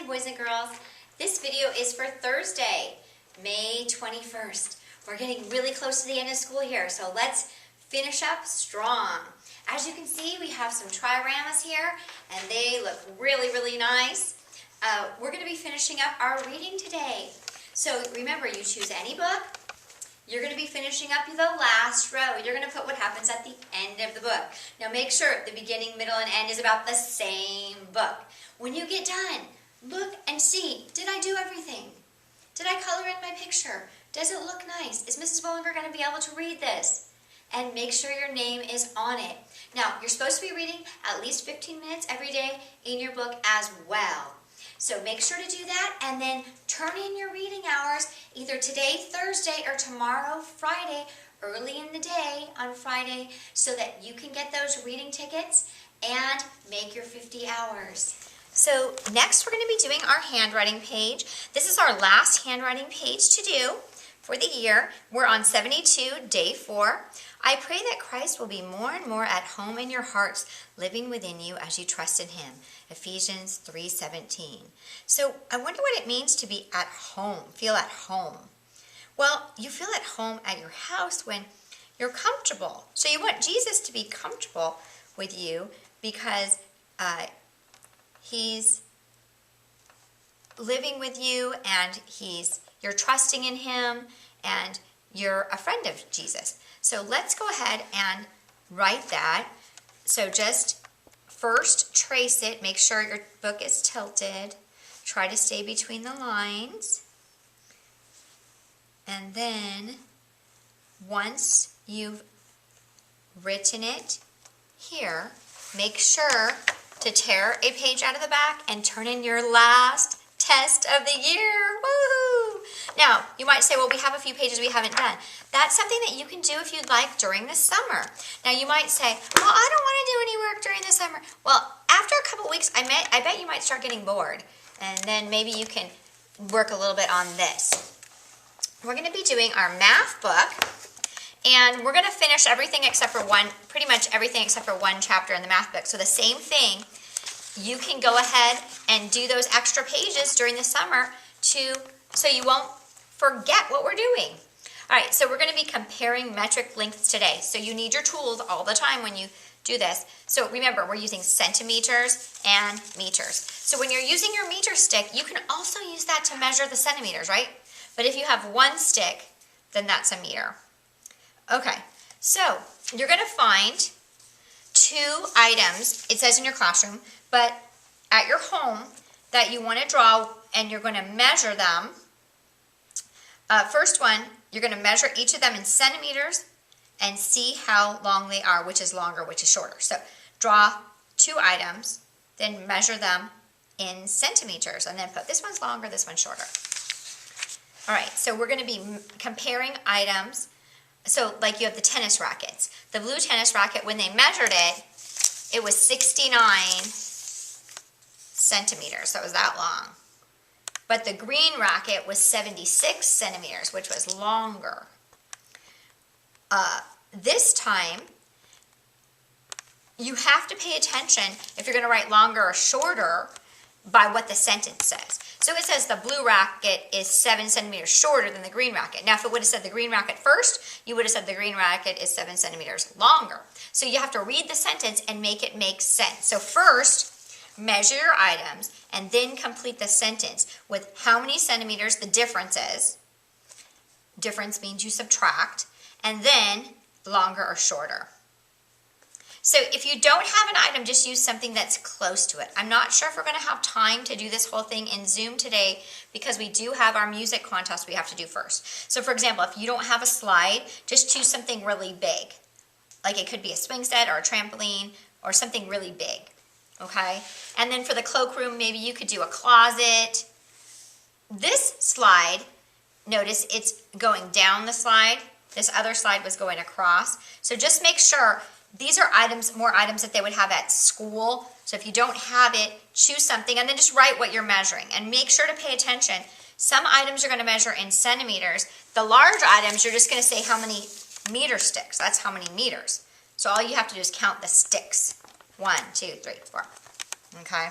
Hi boys and girls. This video is for Thursday, May 21st. We're getting really close to the end of school here, so let's finish up strong. As you can see, we have some trioramas here, and they look really, really nice. We're going to be finishing up our reading today. So remember, you choose any book. You're going to be finishing up the last row. You're going to put what happens at the end of the book. Now make sure the beginning, middle, and end is about the same book. When you get done, look and see, did I do everything? Did I color in my picture? Does it look nice? Is Mrs. Bollinger going to be able to read this? And make sure your name is on it. Now, you're supposed to be reading at least 15 minutes every day in your book as well. So make sure to do that, and then turn in your reading hours either today, Thursday, or tomorrow, Friday, early in the day on Friday, so that you can get those reading tickets and make your 50 hours. So next we're going to be doing our handwriting page. This is our last handwriting page to do for the year. We're on 72, day 4. I pray that Christ will be more and more at home in your hearts, living within you as you trust in him. Ephesians 3:17. So I wonder what it means to be at home, feel at home. Well, you feel at home at your house when you're comfortable. So you want Jesus to be comfortable with you because he's living with you, and you're trusting in him, and you're a friend of Jesus. So let's go ahead and write that. So just first trace it. Make sure your book is tilted. Try to stay between the lines. And then once you've written it here, make sure to tear a page out of the back and turn in your last test of the year. Woohoo! Now, you might say, well, we have a few pages we haven't done. That's something that you can do if you'd like during the summer. Now, you might say, well, I don't want to do any work during the summer. Well, after a couple weeks, I bet you might start getting bored. And then maybe you can work a little bit on this. We're going to be doing our math book. And we're going to finish everything except for pretty much everything except for one chapter in the math book. So the same thing, you can go ahead and do those extra pages during the summer so you won't forget what we're doing. All right, so we're going to be comparing metric lengths today. So you need your tools all the time when you do this. So remember, we're using centimeters and meters. So when you're using your meter stick, you can also use that to measure the centimeters, right? But if you have one stick, then that's a meter. Okay, so you're going to find 2 items, it says in your classroom, but at your home that you want to draw, and you're going to measure them. First one, you're going to measure each of them in centimeters and see how long they are, which is longer, which is shorter. So draw 2 items, then measure them in centimeters, and then put this one's longer, this one's shorter. All right, so we're going to be comparing items. So like you have the tennis rackets. The blue tennis racket, when they measured it, it was 69 centimeters, so it was that long. But the green racket was 76 centimeters, which was longer. This time, you have to pay attention if you're going to write longer or shorter by what the sentence says. So it says the blue racket is 7 centimeters shorter than the green racket. Now, if it would have said the green racket first, you would have said the green racket is 7 centimeters longer. So you have to read the sentence and make it make sense. So first, measure your items, and then complete the sentence with how many centimeters the difference is. Difference means you subtract, and then longer or shorter. So if you don't have an item, just use something that's close to it. I'm not sure if we're going to have time to do this whole thing in Zoom today because we do have our music contest we have to do first. So for example, if you don't have a slide, just choose something really big. Like it could be a swing set or a trampoline or something really big. Okay? And then for the cloakroom, maybe you could do a closet. This slide, notice it's going down the slide. This other slide was going across. So just make sure these are more items that they would have at school. So if you don't have it, choose something and then just write what you're measuring. And make sure to pay attention. Some items you're going to measure in centimeters. The large items, you're just going to say how many meter sticks. That's how many meters. So all you have to do is count the sticks. 1, 2, 3, 4. Okay?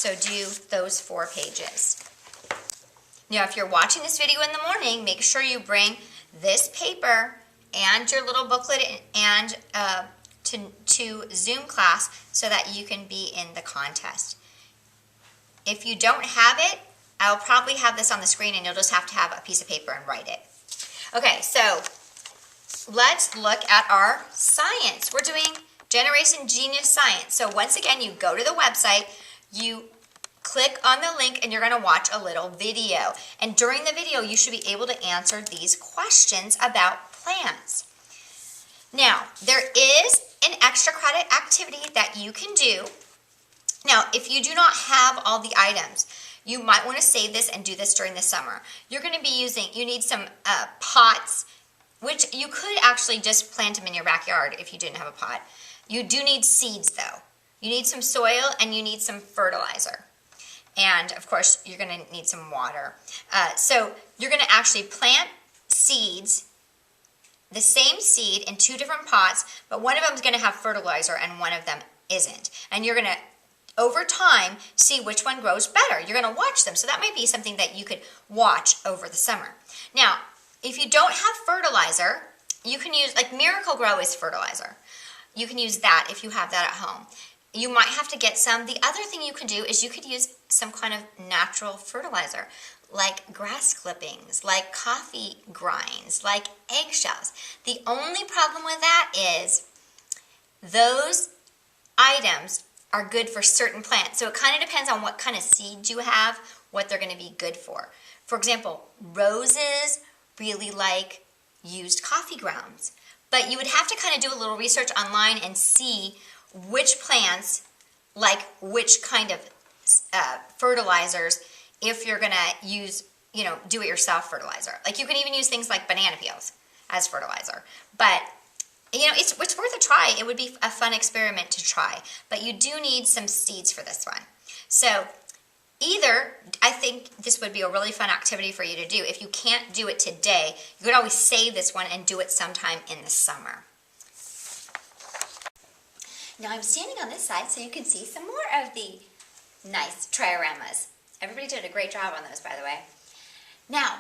So do those 4 pages. Now, if you're watching this video in the morning, make sure you bring this paper and your little booklet and to Zoom class so that you can be in the contest. If you don't have it, I'll probably have this on the screen and you'll just have to have a piece of paper and write it. Okay, so let's look at our science. We're doing Generation Genius Science. So once again, you go to the website, you click on the link, and you're going to watch a little video. And during the video, you should be able to answer these questions about plants. Now, there is an extra credit activity that you can do. Now, if you do not have all the items, you might want to save this and do this during the summer. You're going to be using, you need some pots, which you could actually just plant them in your backyard if you didn't have a pot. You do need seeds though. You need some soil and you need some fertilizer. And of course, you're going to need some water. So you're going to actually plant seeds, the same seed in 2 different pots, but one of them is going to have fertilizer and one of them isn't. And you're going to, over time, see which one grows better. You're going to watch them. So that might be something that you could watch over the summer. Now, if you don't have fertilizer, you can use, like Miracle Grow is fertilizer. You can use that if you have that at home. You might have to get some. The other thing you can do is you could use some kind of natural fertilizer, like grass clippings, like coffee grinds, like eggshells. The only problem with that is those items are good for certain plants. So it kind of depends on what kind of seeds you have, what they're going to be good for. For example, roses really like used coffee grounds. But you would have to kind of do a little research online and see which plants like which kind of fertilizers if you're going to use, do-it-yourself fertilizer. Like you can even use things like banana peels as fertilizer. But, it's worth a try. It would be a fun experiment to try. But you do need some seeds for this one. So either, I think this would be a really fun activity for you to do. If you can't do it today, you could always save this one and do it sometime in the summer. Now I'm standing on this side so you can see some more of the nice trioramas. Everybody did a great job on those, by the way. Now,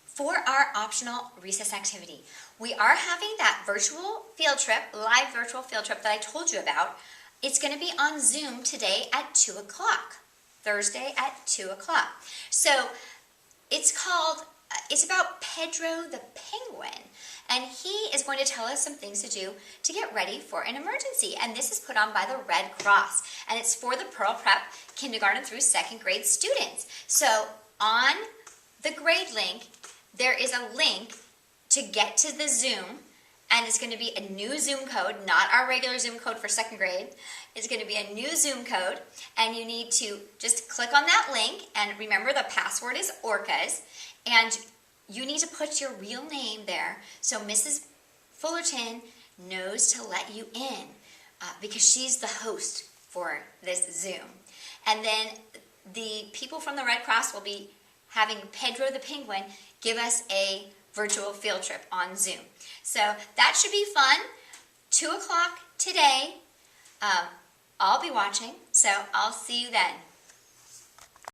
for our optional recess activity, we are having that virtual field trip, live virtual field trip that I told you about. It's going to be on Zoom today at 2 o'clock. Thursday at 2 o'clock. So it's about Pedro the penguin, and he is going to tell us some things to do to get ready for an emergency. And this is put on by the Red Cross, and it's for the Pearl Prep kindergarten through 2nd grade students. So on the grade link, there is a link to get to the Zoom, and it's going to be a new Zoom code, not our regular Zoom code for 2nd grade. It's going to be a new Zoom code, and you need to just click on that link, and remember the password is ORCAS, and you need to put your real name there so Mrs. Fullerton knows to let you in because she's the host for this Zoom. And then the people from the Red Cross will be having Pedro the penguin give us a virtual field trip on Zoom. So that should be fun. 2 o'clock today. I'll be watching, so I'll see you then.